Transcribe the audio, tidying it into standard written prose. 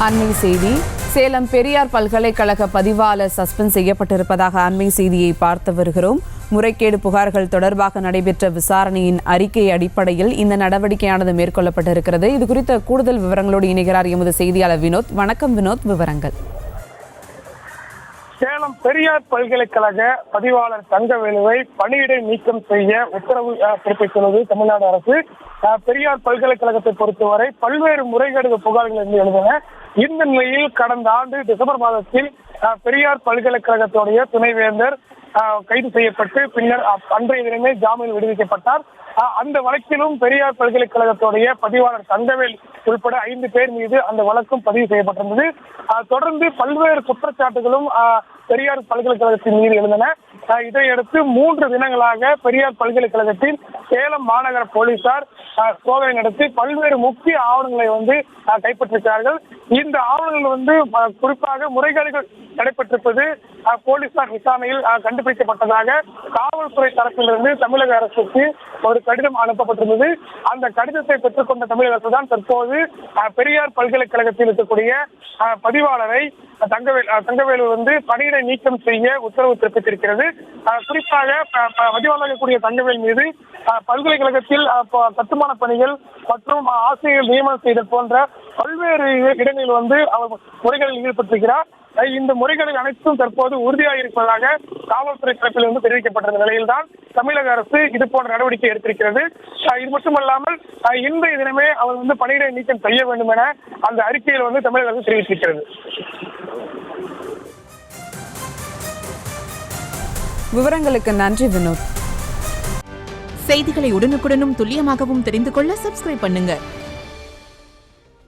அண்மை செய்தி. சேலம் பெரியார் பல்கலைக்கழக பதிவாளர் சஸ்பெண்ட் செய்யப்பட்டிருப்பதாக அண்மை செய்தியை பார்த்து வருகிறோம். முறைகேடு புகார்கள் தொடர்பாக நடைபெற்ற விசாரணையின் அறிக்கை அடிப்படையில் இந்த நடவடிக்கையானது மேற்கொள்ளப்பட்டிருக்கிறது. இது குறித்த கூடுதல் விவரங்களோடு இணைகிறார் எமது செய்தியாளர் வினோத். வணக்கம் வினோத், விவரங்கள். சேலம் பெரியார் பல்கலைக்கழக பதிவாளர் தங்கவேலுவை பணியிடை நீக்கம் செய்ய உத்தரவு பிறப்பித்துள்ளது தமிழ்நாடு அரசு. பெரியார் பல்கலைக்கழகத்தை பொறுத்தவரை பல்வேறு முறைகேடு புகார்கள் இருந்து எழுதின. இந்த நிலையில் கடந்த ஆண்டு டிசம்பர் மாதத்தில் பெரியார் பல்கலைக்கழகத்துடைய துணைவேந்தர் கைது செய்யப்பட்டு பின்னர் அன்றைய தினமே ஜாமீனில் விடுவிக்கப்பட்டார். அந்த வழக்கிலும் பெரியார் பல்கலைக்கழகத்துடைய பதிவாளர் தங்கவேல் உள்பட 5 பேர் மீது அந்த வழக்கும் பதிவு செய்யப்பட்டிருந்தது. தொடர்ந்து பல்வேறு குற்றச்சாட்டுகளும் பெரியார் பல்கலைக்கழகத்தின் மீது எழுந்தன. இதையடுத்து 3 தினங்களாக பெரியார் பல்கலைக்கழகத்தின் சேலம் மாநகர போலீசார் சோதனை நடத்தி பல்வேறு முக்கிய ஆவணங்களை கைப்பற்றிருக்கிறார்கள். இந்த ஆவணங்கள் குறிப்பாக முறைகேடுகள் நடைபெற்றிருப்பது போலீசார் விசாரணையில் கண்டுபிடிக்கப்பட்டதாக காவல்துறை தரப்பிலிருந்து தமிழக அரசுக்கு ஒரு கடிதம் அனுப்பப்பட்டிருந்தது. அந்த கடிதத்தை பெற்றுக்கொண்ட தமிழக அரசு தான் தற்போது பெரியார் பல்கலைக்கழகத்தில் இருக்கக்கூடிய பதிவாளரை தங்கவேலு பணியிடை நீக்கம் செய்ய உத்தரவு பிறப்பித்திருக்கிறது. குறிப்பாக பதிவாளராக கூடிய தங்கவேல் மீது பல்கலைக்கழகத்தில் கட்டுமான பணிகள் மற்றும் ஆசிரியர் நியமனம் செய்தல் போன்ற பல்வேறு இடங்களில் அவர் முறைகளில் ஈடுபட்டிருக்கிறார். இந்த முறைகளில் அனைத்தும் தற்போது உறுதியாக இருப்பதாக காவல்துறை தரப்பில் தெரிவிக்கப்பட்டிருந்த நிலையில்தான் தமிழக அரசு இது போன்ற நடவடிக்கை எடுத்திருக்கிறது. இது மட்டுமல்லாமல் இன்றைய தினமே அவர் பணியிடை நீக்கம் செய்ய வேண்டும் என அந்த அறிக்கையில் தமிழக அரசு தெரிவித்திருக்கிறது. விவரங்களுக்கு நன்றி வினோத். செய்திகளை உடனுக்குடனும் துல்லியமாகவும் தெரிந்து கொள்ள சப்ஸ்கிரைப் பண்ணுங்க.